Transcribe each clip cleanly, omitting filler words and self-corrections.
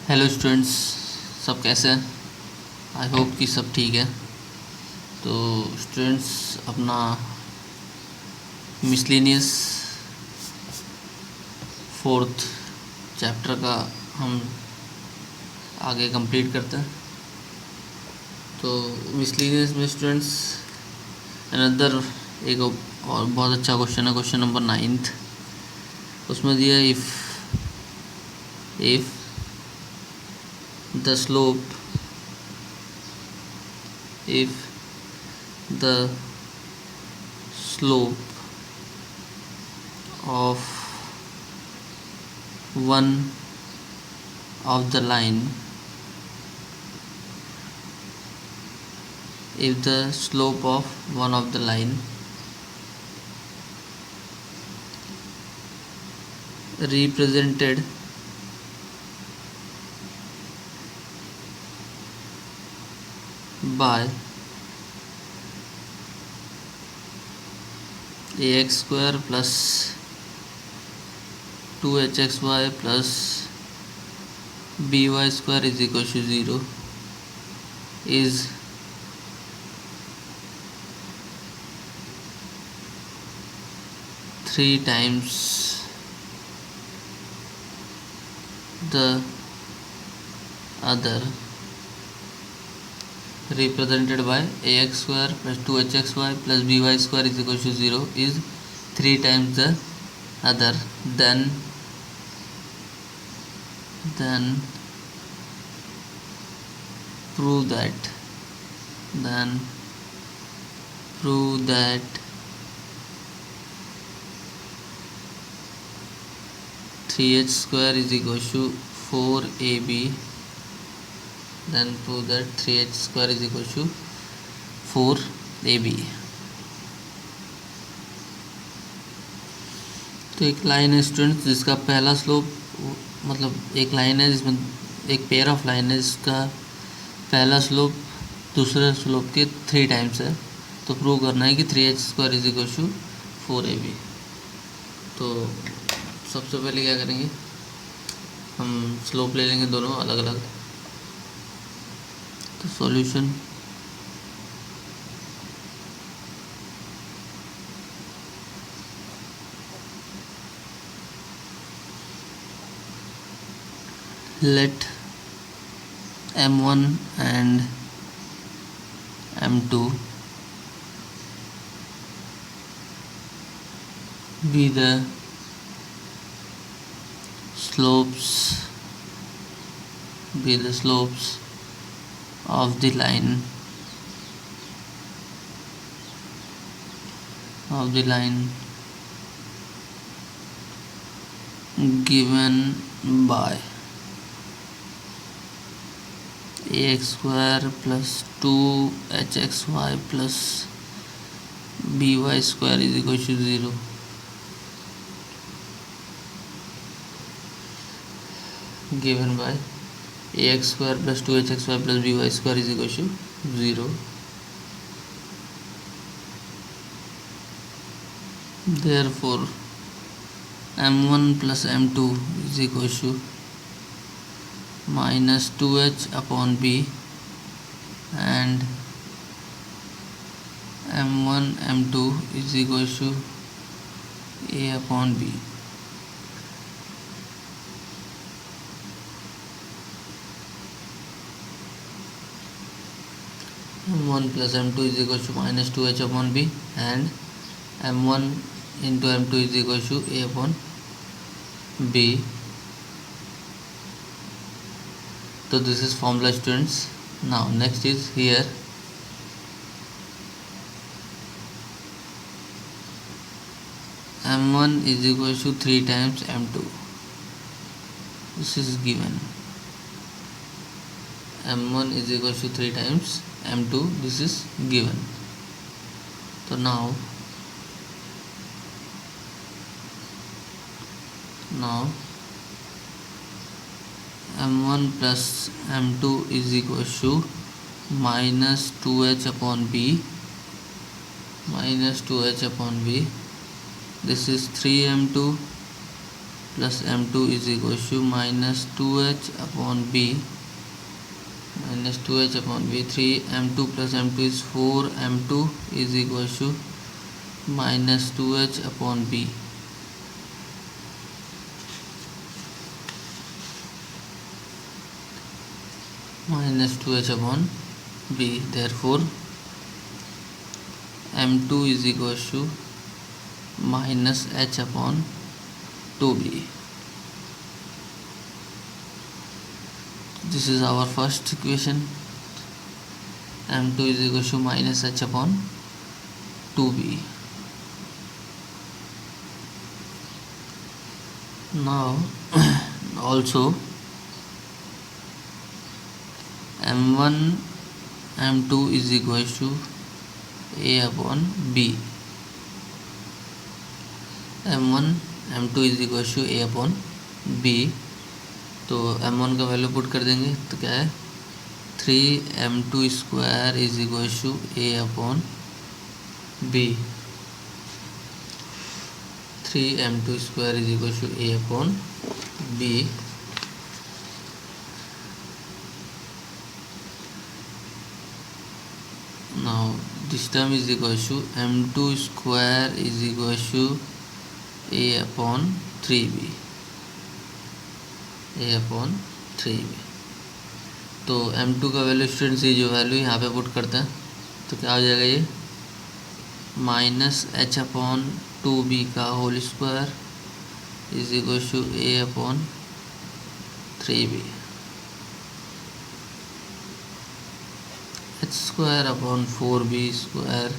Hello students, सब कैसे हैं? आई होप कि सब ठीक है। तो स्टूडेंट्स, अपना मिसलेनियस फोर्थ चैप्टर का हम आगे कंप्लीट करते हैं। तो मिसलेनियस में स्टूडेंट्स अनदर एक और बहुत अच्छा क्वेश्चन है, क्वेश्चन नंबर 9। उसमें दिया if the slope if the slope of one of the line if the slope of one of the line represented by ax square plus 2hxy plus by square is equal to 0 is three times the other, represented by ax square plus 2hxy plus by square is equal to 0 is three times the other, then prove that then prove that 3h square is equal to 4ab, then prove that 3h square is equal to 4ab। तो एक line है students जिसका पहला slope, मतलब एक line है जिसमें एक पेयर ऑफ लाइन है जिसका पहला स्लोप दूसरे स्लोप के 3 टाइम्स है। तो प्रूव करना है कि 3h square is equal to 4ab। तो सबसे पहले क्या करेंगे, हम स्लोप ले लेंगे दोनों अलग अलग। तो solution let m1 and m2 be the slopes of the line given by ax square plus 2hxy plus by square is equal to 0। given by ax square plus 2hxy plus by square is equal to 0। therefore m1 plus m2 is equal to minus 2h upon b and m1 m2 is equal to a upon b। m1 plus m2 is equal to minus 2h upon b and m1 into m2 is equal to a upon b। So this is formula students। now next is here m1 is equal to 3 times m2, this is given। m1 is equal to 3 times m2, this is given। so now m1 plus m2 is equal to minus 2h upon b this is 3m2 plus m2 is equal to minus two H upon B, minus two H upon B, 3m2 plus m2 is 4m2 is equal to minus two H upon B. minus 2h upon b, therefore m2 is equal to minus h upon 2b. This is our first equation. m2 is equal to minus h upon 2b. Now also m1 m2 is equal to a upon b, m1 m2 is equal to a upon b। तो m1 का value put कर देंगे तो क्या है 3m2 square is equal to a upon b, 3m2 square is equal to a upon b। Now this term is equal to m2 square is equal to a upon 3b, a upon 3b। तो m2 का value students ये जो value यहाँ पे put करते हैं तो क्या हो जाएगा ये माइनस एच अपॉन 2b का whole square is equal to a upon 3b, h square upon 4b square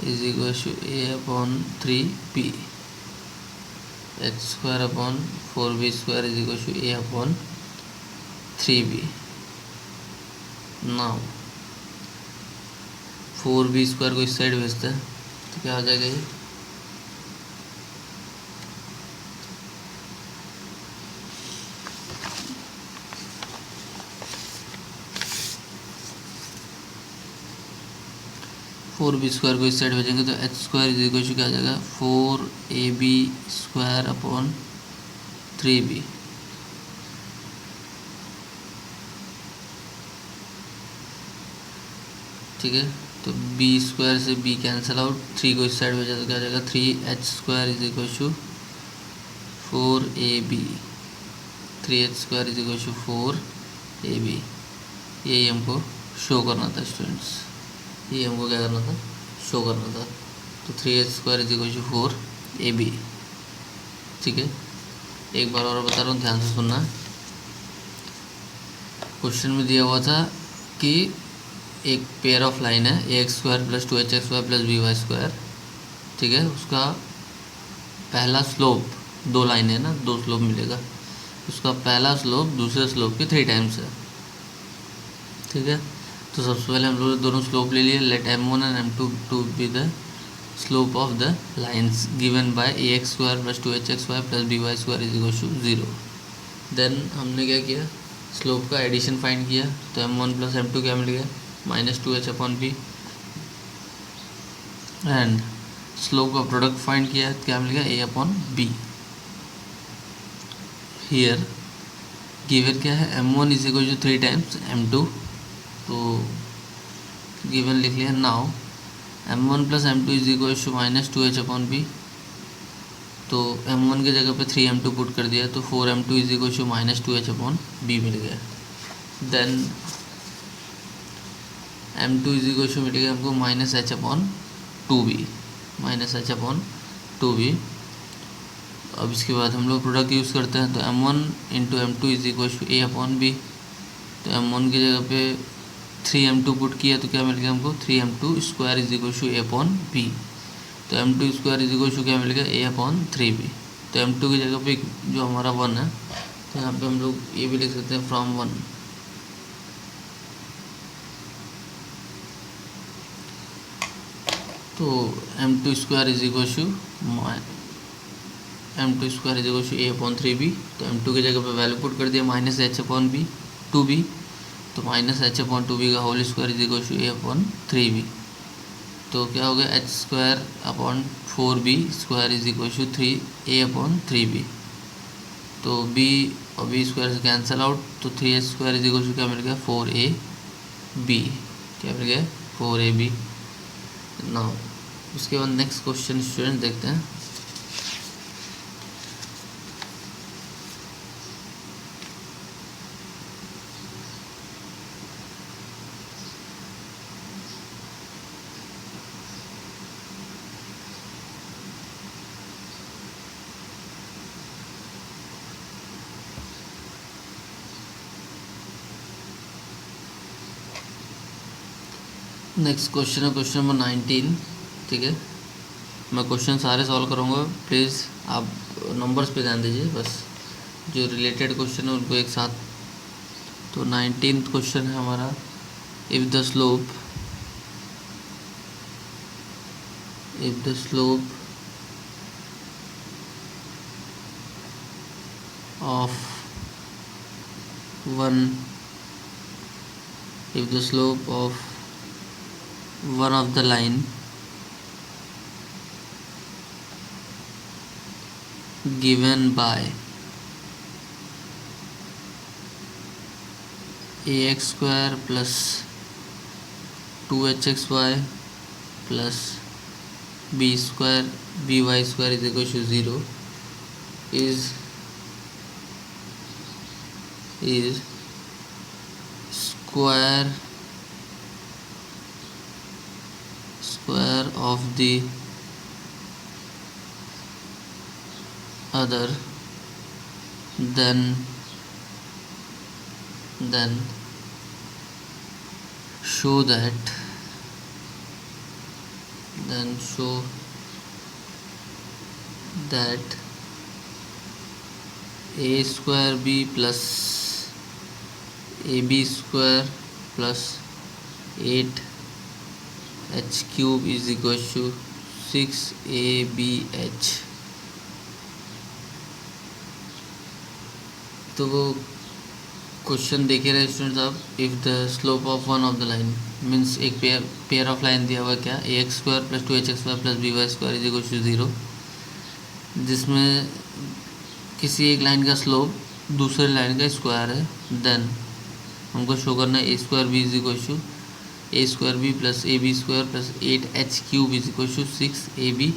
is equal to a upon 3b, h square upon 4b square is equal to a upon 3b। now 4b square को इस side भेजते हैं तो क्या हो जाएगा ये 4b square को इस साइड भेजेंगे तो h square is equal to क्या आ जाएगा 4ab स्क्वायर अपॉन 3b। ठीक है, तो b स्क्वायर से b कैंसिल आउट, 3 को इस साइड भेजा तो क्या आ जाएगा 3h square is equal to 4ab, 3h square is equal to 4ab। यही हमको शो करना था स्टूडेंट्स, ये हमको क्या करना था शो करना था। तो 3h square is equal to 4ab। ठीक है, एक बार और बता रहा हूँ, ध्यान से सुनना। क्वेश्चन में दिया हुआ था कि एक पेयर ऑफ लाइन है ax square plus 2hx square plus by square. ठीक है, उसका पहला स्लोप, दो लाइन है ना, दो स्लोप मिलेगा, उसका पहला स्लोप दूसरे स्लोप के 3 टाइम्स है। ठीक है, तो सबसे पहले हम लोग दोनों स्लोप ले लिए। Let m1 and m2 to be the slope of the lines given by ax square plus 2hx square plus by square is equal to 0। Then हमने क्या किया, स्लोप का एडिशन फाइंड किया, तो m1 प्लस m2 क्या मिल गया minus 2h upon b। And slope का product find किया, क्या मिल गया a upon b। Here given क्या है m1 is equal to 3 times m2, तो गिवन लिख लिया। Now m1 plus m2 is equal to minus 2h upon b, तो m1 के जगह पे 3m2 पुट कर दिया तो 4m2 is equal to minus 2h upon b मिल गया। Then m2 is equal to मिल गया हमको minus h upon 2b, minus h upon 2b। अब इसके बाद हम लोग प्रोडक्ट यूज़ करते हैं, तो m1 into m2 is equal to a upon b। तो m1 की जगह पे 3m2 पुट किया तो क्या मिल गया हमको 3m2 square is equal to a upon b। तो m2 square is equal to क्या मिल गया a अपॉन 3b। तो m2 की जगह पे जो हमारा 1 है, तो यहाँ पे हम लोग ये भी लिख सकते हैं फ्रॉम 1। तो m2 square is equal to m2 square is equal to a upon 3b। तो m2 की जगह पे वैल्यू पुट कर दिया minus h upon b 2b, तो माइनस h अपॉन 2b का whole square is equal to a upon 3b। तो क्या हो गया h square upon 4b square is equal to 3a upon 3b। तो बी और बी स्क्वायर से cancel out, तो 3h² इज इक्वल टू क्या मिल गया 4ab, क्या मिल गया 4ab। नाउ उसके बाद नेक्स्ट क्वेश्चन स्टूडेंट देखते हैं। नेक्स्ट क्वेश्चन है क्वेश्चन नंबर 19, ठीक है। मैं क्वेश्चन सारे सॉल्व करूँगा, प्लीज़ आप नंबर्स पे ध्यान दीजिए, बस जो रिलेटेड क्वेश्चन है उनको एक साथ। तो 19th क्वेश्चन है हमारा, if the slope of one of the line given by ax² plus 2hxy plus by² is equal to 0 is square of the other, then show that a²b plus ab² plus 8h³ is equal to 6abh। तो वो question देखे रहे students आप। If the slope of one of the line means एक pair of line दिया हुआ क्या ax² plus 2hxy plus by² is equal to 0, जिसमें किसी एक लाइन का स्लोप दूसरे लाइन का स्क्वायर है, देन हमको शो करना है a² b is equal to a² b plus ab² plus 8h³ is equal to 6abh।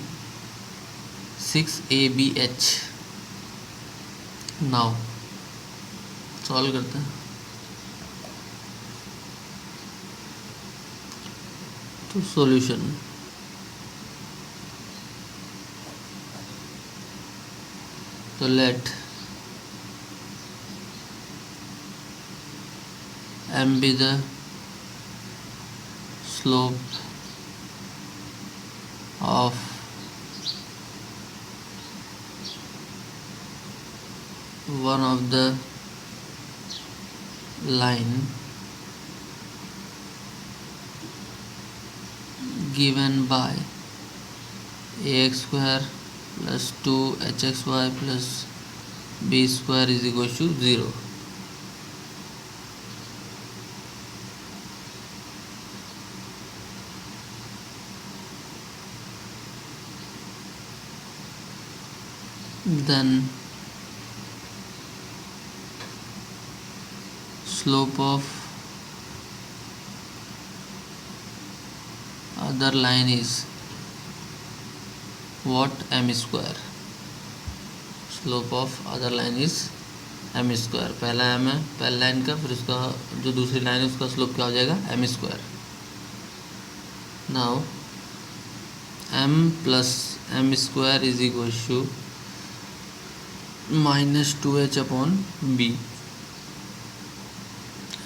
Now solve करते हैं। तो सॉल्यूशन, तो let m be the slope of one of the line given by ax² plus 2hxy plus b² is equal to 0। then slope of other line is what m²। Slope of other line is m²। पहला m है पहला line का, फिर उसका जो दूसरी line है उसका स्लोप क्या हो जाएगा m²। Now m plus m² is equal to -2h/b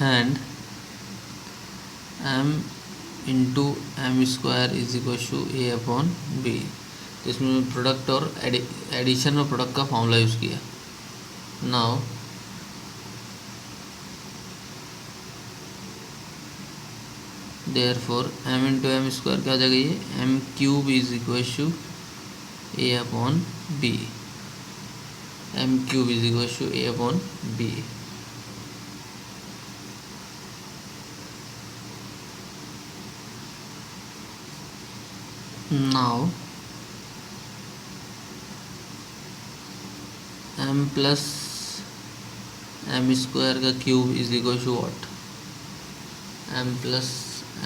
and m into m² is equal to a/b। तो इसमें प्रोडक्ट और एडिशन और प्रोडक्ट का फॉर्मूला यूज़ किया। Now therefore m into m² क्या हो जाएगा, ये m³ is equal to a/b। m³ is equal to a/b। now m plus M square का cube is equal to what, M plus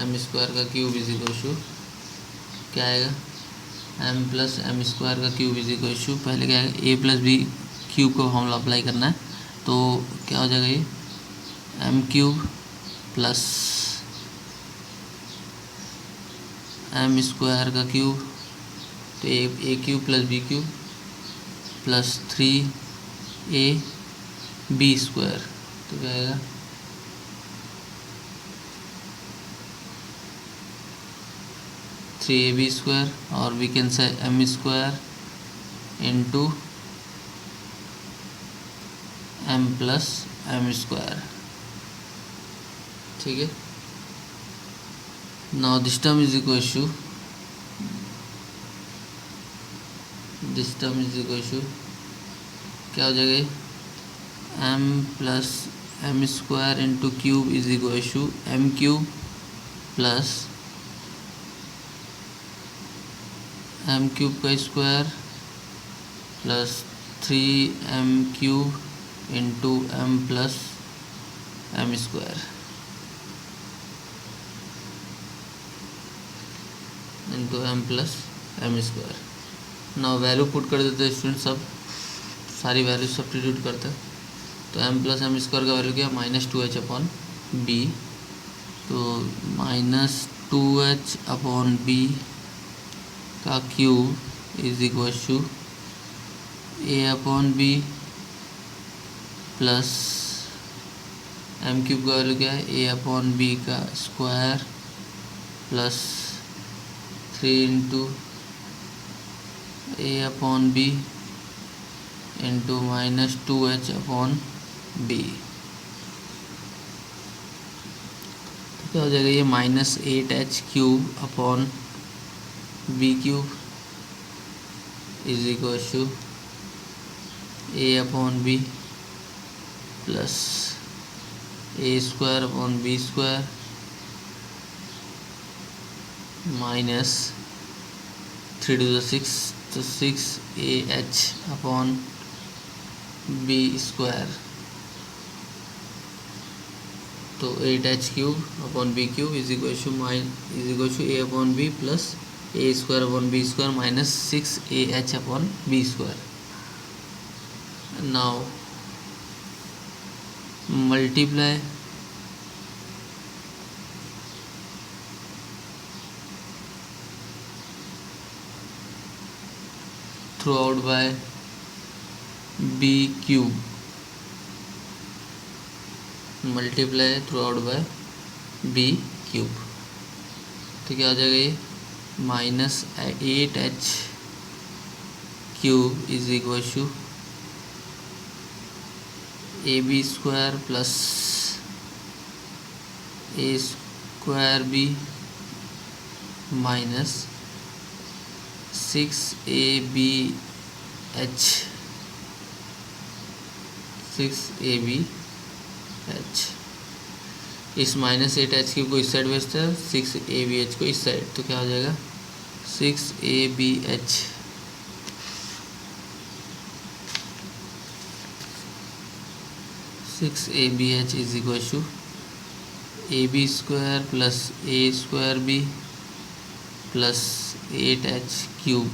M square का cube is equal to क्या आएगा, M plus M square का cube is equal to पहले क्या आएगा, A plus B cube को formula apply करना है, तो क्या हो जाएगा ये M cube plus M square का क्यूब, तो A cube plus B cube plus 3 A B square, तो क्या आएगा 3ab स्क्वायर, और we can say M square into M plus M square, ठीक है। Now this term is equal to क्या हो जाएगा, M plus M square into cube is equal to M cube plus M cube का square plus 3m cube into M plus M square into M plus M square. Now value put कर देते हैं student, सब सारी value substitute करते हैं, तो M plus M square का वैल्यू क्या, -2h अपॉन बी, तो -2h अपॉन बी का cube is equal to A upon B plus M cube का वैल्यू क्या है, ए अपॉन बी का square plus 3 into A upon B into -2h upon B, तो क्या हो जाएगा ये -8h cube upon B cube is equal to A upon B plus A square upon B square minus 3 to the 6, तो 6ah upon B square, तो 8h cube upon B cube is equal to A upon B plus A square upon B square minus 6ah upon B square. Now multiply throughout by b cube, multiply throughout by b cube, तो क्या हो जाएगा ये -8h cube is equal to a B square plus A square b minus 6abh इस -8h cube को इस side भेजते हैं, 6abh को इस साइड, तो क्या हो जाएगा 6abh is equal to a B square plus A square B plus 8h cube,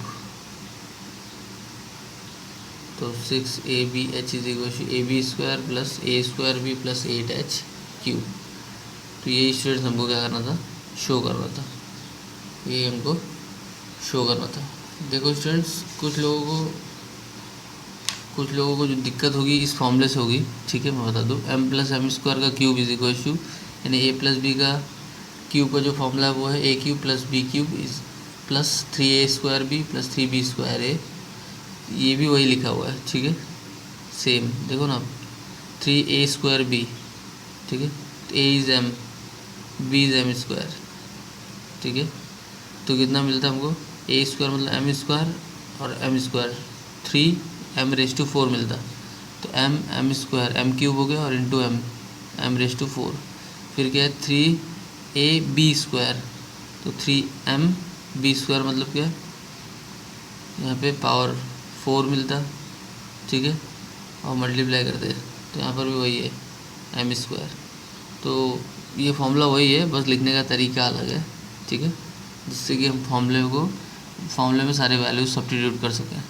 तो 6abh is equal to a B square plus A square B plus 8h cube. तो ये स्टूडेंट्स हमको क्या करना था, शो करना था, ये हमको शो करना था। देखो स्टूडेंट्स, कुछ लोगों को जो दिक्कत होगी इस फॉर्मूले से होगी, ठीक है, मैं बता दूँ, एम प्लस एम स्क्वायर का क्यूब इज इक्वल टू, यानी ए प्लस बी का क्यूब का जो फॉर्मूला है वो है A cube plus B cube is plus 3a square B plus 3b square A, ये भी वही लिखा हुआ है, ठीक है, सेम देखो ना, 3a स्क्वायर बी, ठीक है, A is M, B is M square, ठीक है, तो कितना मिलता है हमको, ए स्क्वायर मतलब एम स्क्वायर और एम स्क्वायर 3m⁴ मिलता, तो एम स्क्वायर एम क्यूब हो गया और इंटू m⁴, फिर क्या है 3ab स्क्वायर, तो 3m⁴ मतलब क्या है, यहाँ पे पावर 4 मिलता, ठीक है, और मल्टीप्लाई करते हैं तो यहाँ पर भी वही है एम स्क्वायर। तो ये फॉर्मूला वही है, बस लिखने का तरीका अलग है, ठीक है, जिससे कि हम फॉर्मूले में सारे वैल्यूज सब्स्टिट्यूट कर सकें,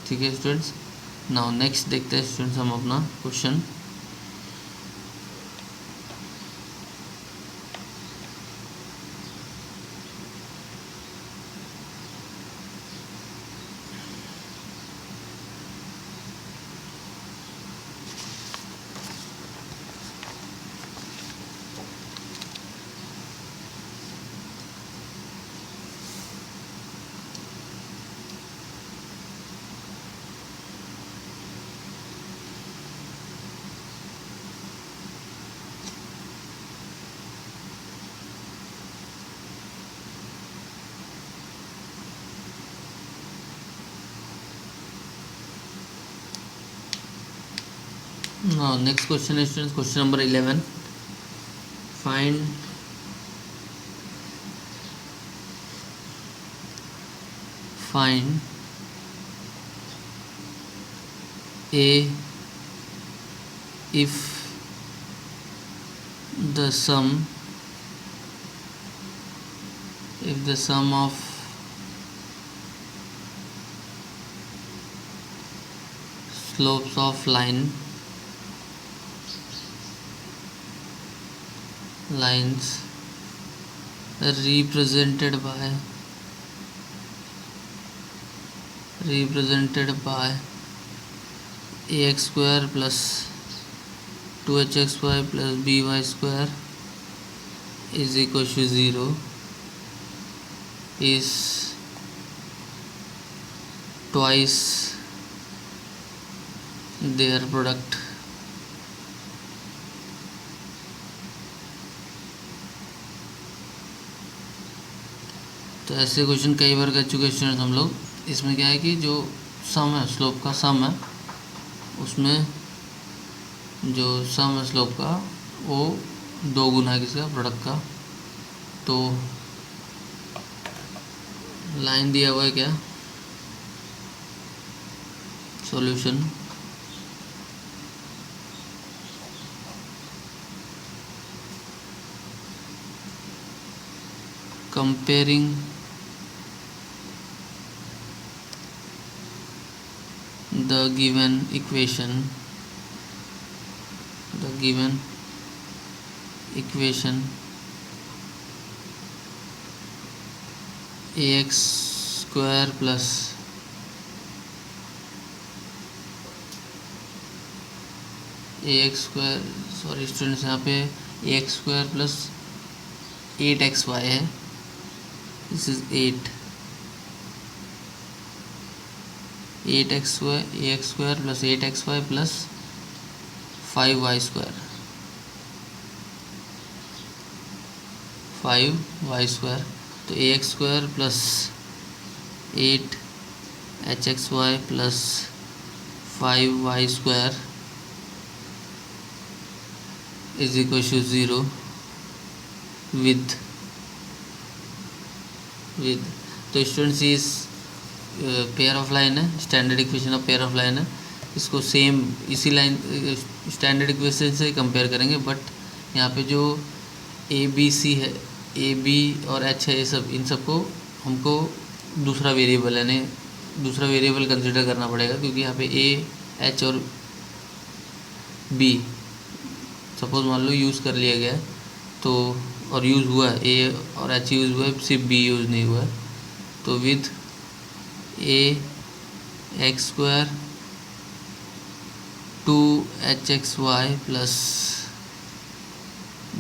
ठीक है स्टूडेंट्स। नाउ नेक्स्ट देखते हैं स्टूडेंट्स हम अपना question. Now next question is students, question number 11. Find a if the sum of slopes of lines represented by ax square plus 2hxy plus by square is equal to 0 is twice their product. तो ऐसे question कई बार कर चुके students हम लोग। इसमें क्या है कि जो सम है, स्लोप का सम है, उसमें जो सम है स्लोप का वो 2 गुना है किसका, प्रोडक्ट का। तो लाइन दिया हुआ है क्या, solution comparing the given equation ax square plus sorry students, यहाँ पे ax square plus 8xy है, this is 8xy ax square plus 8xy plus 5y square तो ax square plus 8hxy plus 5y square is equal to 0 with तो students इस pair of line है, standard equation of pair of line है, इसको same इसी line standard equation से compare करेंगे। But यहाँ पे जो ए बी सी है, ए बी और एच है, ये सब, इन सबको हमको दूसरा वेरिएबल यानी दूसरा वेरिएबल कंसिडर करना पड़ेगा, क्योंकि यहाँ पे ए एच और बी सपोज मान लो यूज़ कर लिया गया है, तो और यूज़ हुआ है, ए और एच यूज़ हुआ है, सिर्फ बी यूज़ नहीं हुआ है। तो with a x square 2hxy plus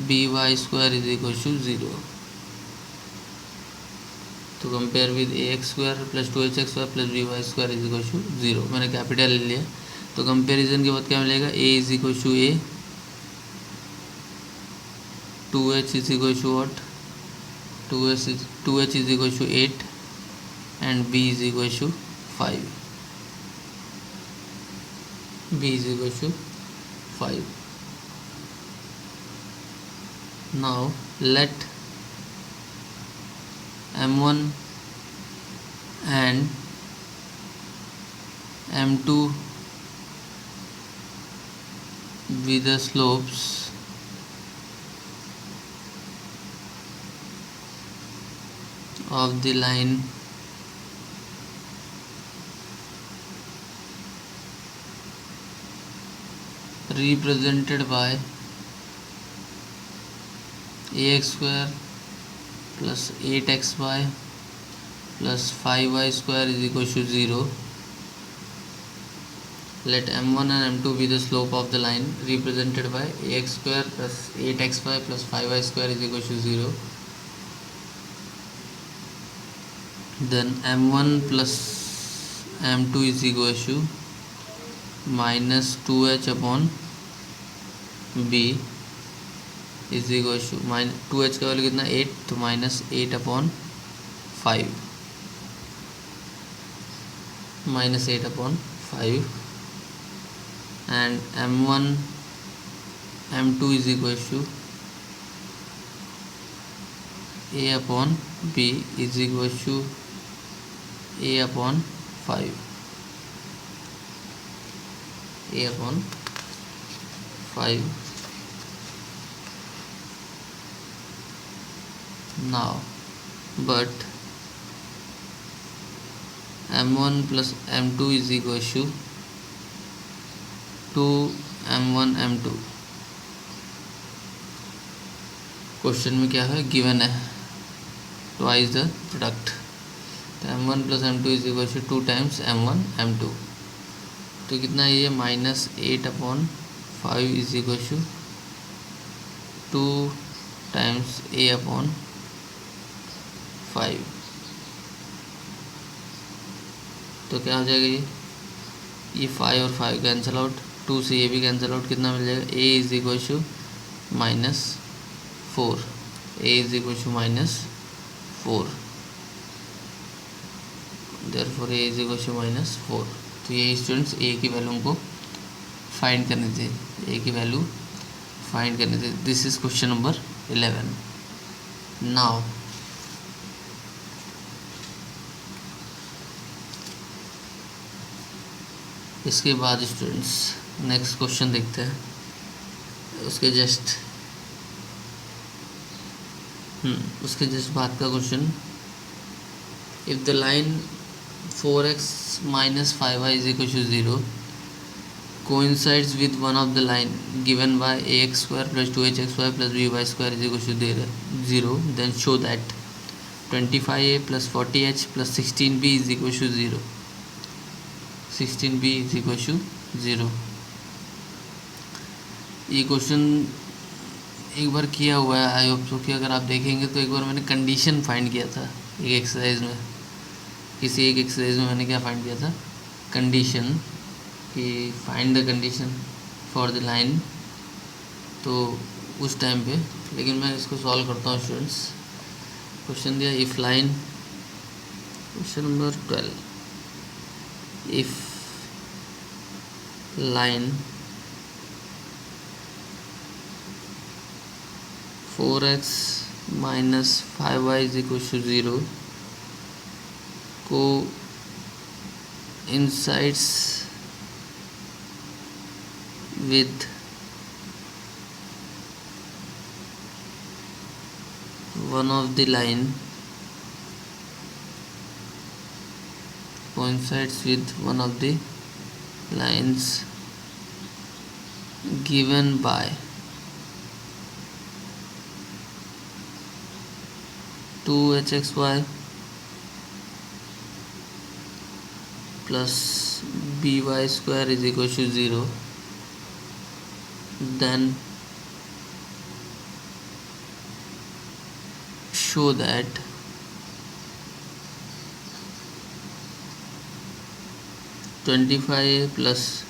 by square is equal to 0। तो compare with ax square plus 2hxy plus by square is equal to 0। मैंने कैपिटल ले लिया, तो कंपेरिजन के बाद क्या मिलेगा, a is equal to a, 2h is equal to what, 2h is equal to 8 and b is equal to 5, now let m1 and m2 be the slopes of the line represented by ax square plus 8xy plus 5y square is equal to 0. Let m1 and m2 be the slope of the line represented by ax square plus 8xy plus 5y square is equal to 0. Then m1 plus m2 is equal to minus 2h upon b is equal to minus 2h का value कितना 8, तो minus 8 upon 5 minus 8 upon 5 and m1 m2 is equal to a upon b is equal to a upon 5 a upon 5. Now but m1 plus m2 is equal to 2 m1 m2. Question में क्या है, given है twice the product, तो m1 plus m2 is equal to 2 times m1 m2, तो कितना ये minus 8 upon 5 is equal to 2 times a upon 5. तो क्या हो जाएगा ये 5 और 5 कैंसिल आउट, 2 से ये भी कैंसिल आउट, कितना मिल जाएगा a is equal to minus 4, a is equal to minus 4, therefore a is equal to minus 4. तो ये स्टूडेंट्स a की वैल्यू को फाइंड करनी थी, a की वैल्यू फाइंड करनी थी. This is question number 11. Now इसके बाद स्टूडेंट्स नेक्स्ट क्वेश्चन देखते हैं. उसके जस्ट बाद का question, if the line 4x minus 5y is equal to 0 coincides with one of the line given by ax square plus 2hxy plus by square is equal to 0, then show that 25a plus 40h plus 16b is equal to 0. 16b is equal to 0. ये question एक बार किया हुआ है, I hope so कि अगर आप देखेंगे तो एक बार मैंने कंडीशन फाइंड किया था एक एक्सरसाइज में, किसी एक एक्सरसाइज में मैंने क्या फाइंड किया था, कंडीशन, कि find the condition for the line, तो उस टाइम पे. लेकिन मैं इसको सॉल्व करता हूँ स्टूडेंट्स. क्वेश्चन दिया, if line, question number 12, if line 4x minus 5y is equal to 0 coincides with one of the line, coincides with one of the lines given by 2hxy plus by square is equal to 0, then show that (25a plus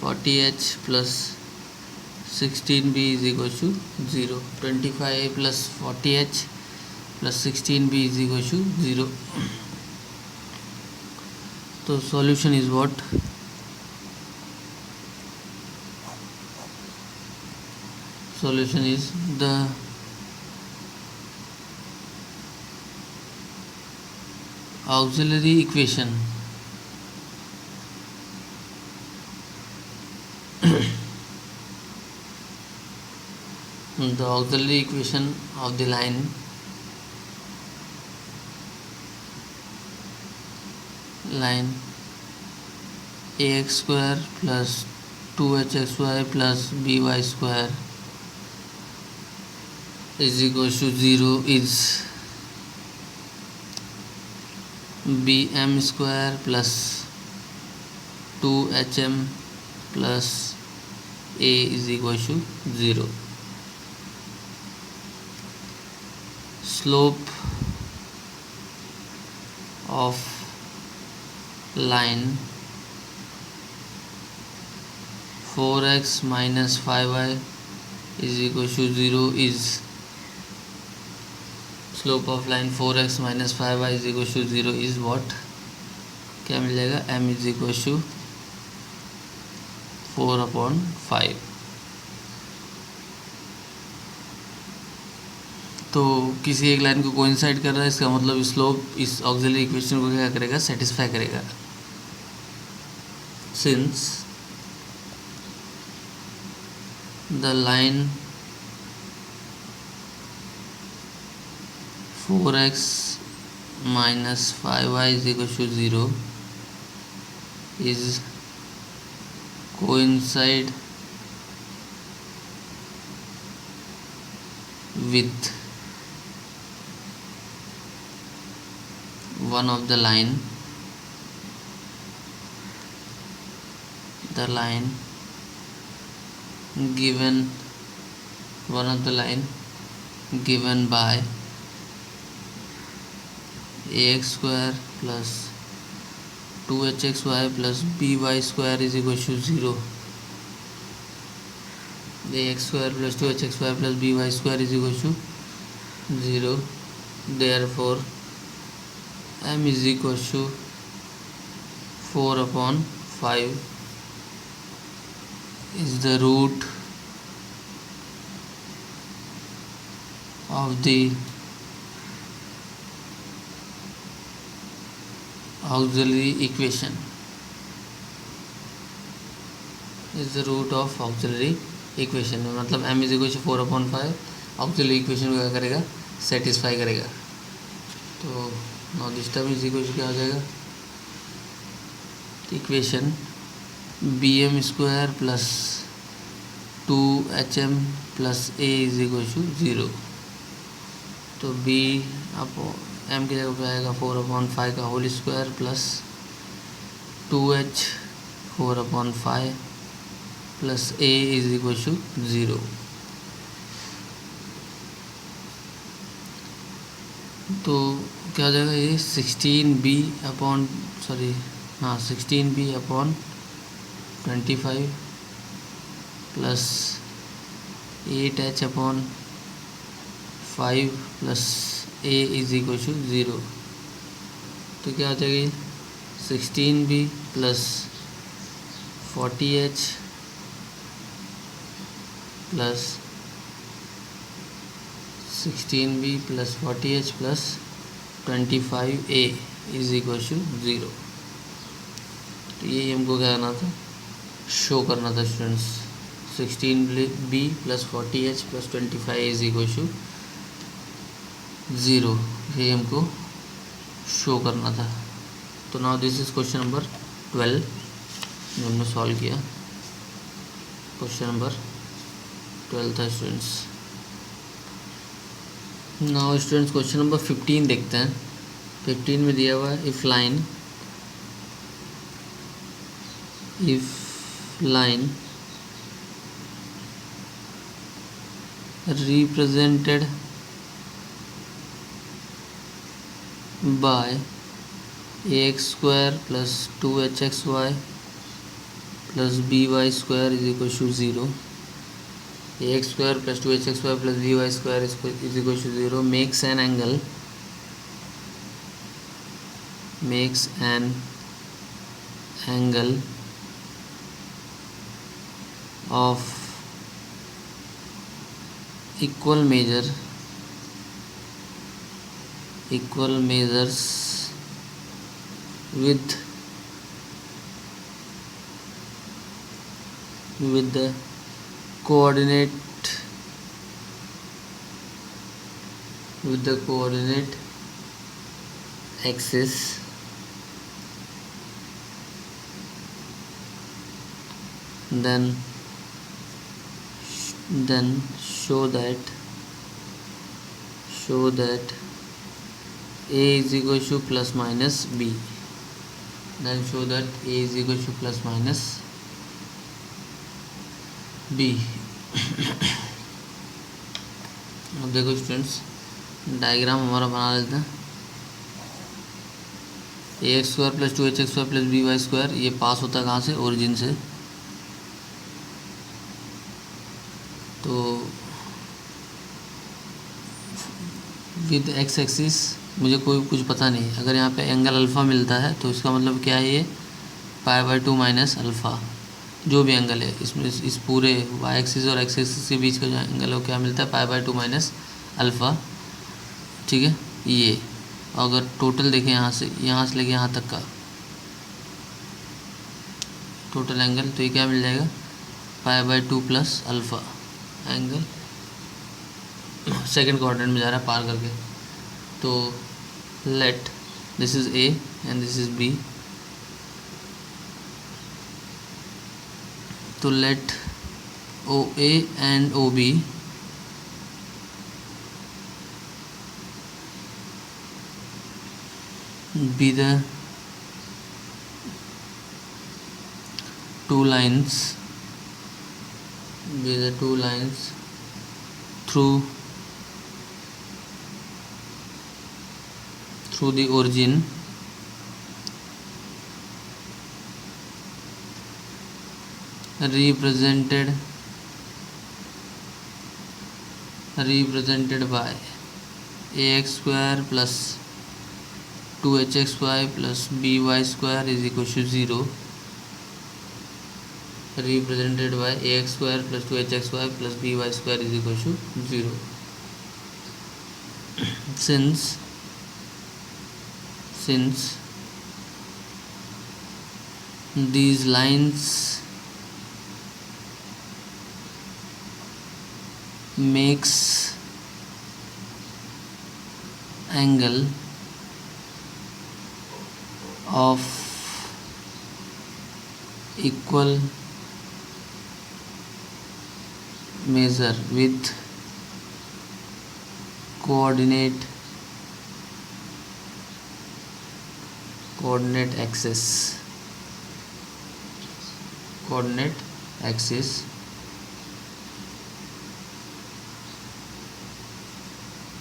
40h plus 16b is equal to 0. 25a plus 40h plus 16b is equal to 0. तो solution is what? Solution is the auxiliary equation The auxiliary equation of the line ax square plus 2hxy plus by square is equal to 0 is bm square plus 2hm plus a is equal to 0. Slope of line 4x minus 5y is equal to 0 is slope of line 4x minus 5y is equal to 0 is what? क्या मिल जाएगा? m is equal to 4/5. तो किसी एक line को coincide कर रहा है, इसका मतलब स्लोप इस ऑक्सिलरी इक्वेशन को क्या करेगा? सेटिस्फाई करेगा. Since the line 4x minus 5y is equal to 0 is coincide with one of the line given by ax square plus 2hxy plus by square is equal to 0. ax square plus 2hxy plus by square is equal to 0. Therefore m is equal to 4/5 is the root of the auxiliary equation. Is the root of auxiliary equation. मतलब m is equal to 4/5 auxiliary equation को क्या करेगा? Satisfy करेगा. तो now this term is equal to क्या हो जाएगा? Equation bm square plus 2hm plus a is equal to 0. तो b अपॉन m की जगह पे आएगा 4/5 का whole square plus 2h 4/5 plus a is equal to 0. तो क्या हो जाएगा? ये 16b/25 plus 8h/5 plus a is equal to 0. तो क्या हो जाएगी? 16b plus 40h plus 16b plus 40h plus 25a is equal to 0. तो ये हमको क्या करना था? शो करना था students. 16b plus 40h plus 25 is equal to 0. ये हमको शो करना था. तो now this is question number 12 जो हमने सॉल्व किया. क्वेश्चन नंबर 12 था students. Now students question number 15 देखते हैं. 15 में दिया हुआ है if line represented by ax square plus 2hxy plus by square is equal to 0. ax square plus 2hxy plus by square is equal to 0 makes an angle of equal measures with the coordinate with the coordinate axis then show that a is equal to plus minus b, then show that a is equal to plus minus b। अब देखो students, diagram हमारा बना लेते हैं। A x square plus 2h square plus B Y square, ये पास होता है कहाँ से? ओरिजिन से। तो विद एक्स एक्सिस मुझे कोई कुछ पता नहीं, अगर यहाँ पे एंगल अल्फ़ा मिलता है तो इसका मतलब क्या है? ये π/2 माइनस अल्फ़ा, जो भी एंगल है इसमें, इस पूरे वाई एक्सिस और एक्स एक्सिस के बीच का जो एंगल है वो क्या मिलता है? π/2 माइनस अल्फ़ा। ठीक है, ये अगर टोटल देखें यहाँ से लेके यहाँ तक का टोटल एंगल, तो ये क्या मिल जाएगा? π/2 plus alpha angle second quadrant में जा रहा है पार करके। तो let this is A and this is B, तो let O A and O B be the two lines through the origin represented by ax square plus 2hxy plus by square is equal to 0, represented by ax square plus 2hxy plus by square is equal to 0। since these lines makes angle of equal measure with coordinate axis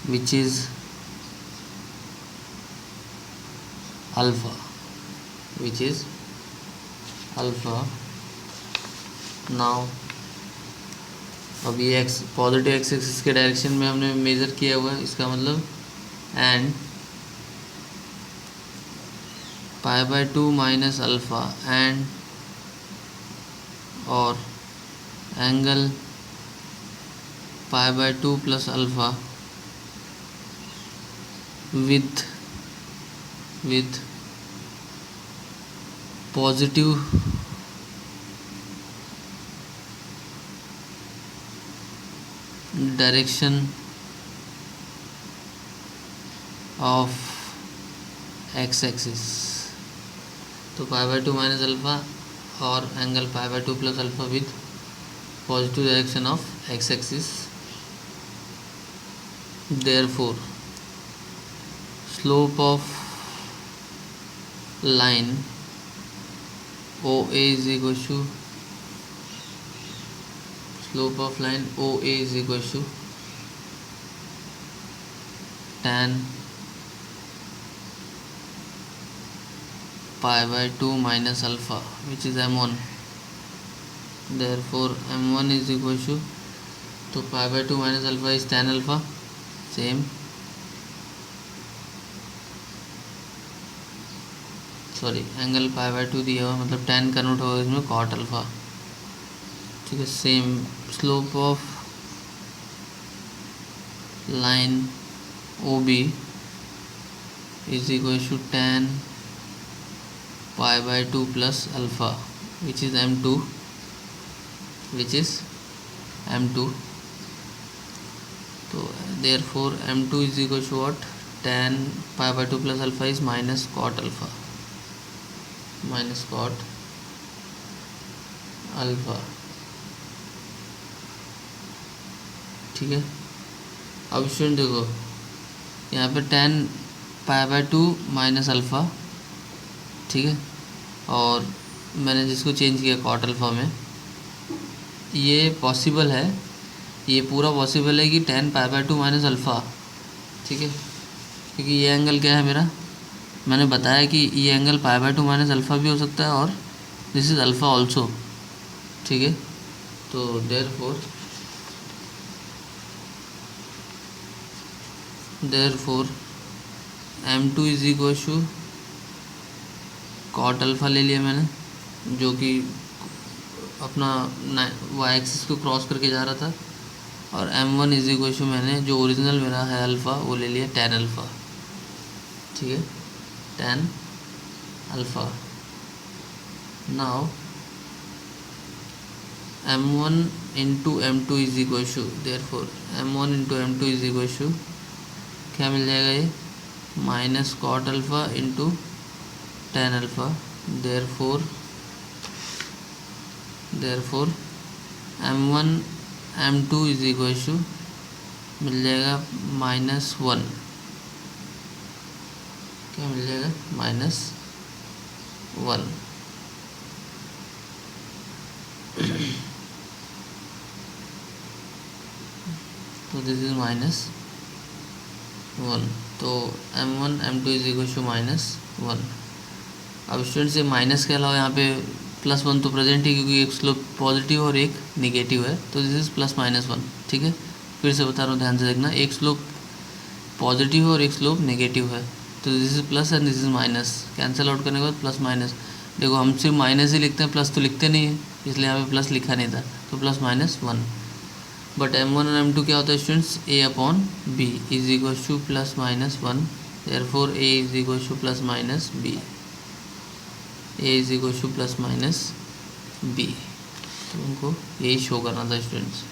which is alpha, now अब ये X positive X axis के direction में हमने measure किया हुआ है, इसका मतलब एंड π/2 माइनस अल्फ़ा एंड और angle π/2 plus alpha with positive direction of x axis, तो π/2 माइनस अल्फ़ा और angle π/2 plus alpha with positive direction of x axis, therefore slope of line OA is equal to tan π/2 minus alpha, which is m1, therefore m1 is equal to, तो π/2 minus alpha is tan alpha, same, sorry angle π/2 दिया हुआ मतलब tan convert होगा इसमें cot alpha. ठीक है, same slope of line OB is equal to tan π/2 plus alpha, which is m2, तो therefore m2 is equal to what, tan pi by 2 plus alpha is minus cot alpha, minus cot alpha. ठीक है, अब student देखो यहाँ पे tan pi by 2 minus alpha, ठीक है, और मैंने जिसको चेंज किया कॉट अल्फ़ा में, ये पॉसिबल है, ये पूरा पॉसिबल है कि tan pi by 2 minus alpha, ठीक है, क्योंकि ये एंगल क्या है मेरा, मैंने बताया कि ये angle pi by 2 minus alpha भी हो सकता है और दिस इज़ अल्फ़ा ऑल्सो, ठीक है। तो therefore m2 is equal to cot alpha ले लिया मैंने, जो कि अपना वाई एक्सिस को क्रॉस करके जा रहा था, और m1 इज इक्वल टू मैंने जो ओरिजिनल मेरा है अल्फ़ा वो ले लिया tan अल्फ़ा, ठीक है, tan alpha. Now m1 into m2 is equal to, therefore m1 into m2 is equal to क्या मिल जाएगा, ये minus cot alpha into tan alpha. Therefore m1 m2 is equal to मिल जाएगा -1, क्या मिल जाएगा, -1। तो दिस इज -1, तो m1 m2 is equal to -1। अब स्टूडेंट्स ये माइनस के अलावा यहाँ पे +1 तो प्रेजेंट है, क्योंकि एक स्लोप पॉजिटिव और एक निगेटिव है, तो दिस इज़ +-1, ठीक है। फिर से बता रहा हूँ, ध्यान से देखना, एक स्लोप पॉजिटिव और एक स्लोप नेगेटिव है, तो this is plus and this is minus, cancel out करने के बाद प्लस माइनस। देखो हम सिर्फ माइनस ही लिखते हैं, प्लस तो लिखते नहीं है, इसलिए यहाँ पे प्लस लिखा नहीं था, तो +-1। बट m1 और m2 क्या होता है students, a/b is equal to +-1, therefore a is equal to +-b, a is equal to +-b। तो हमको यही शो करना था स्टूडेंट्स,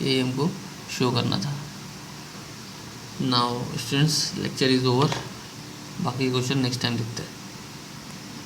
ये हमको शो करना था। Now students lecture is over, बाकी क्वेश्चन नेक्स्ट टाइम देखते हैं।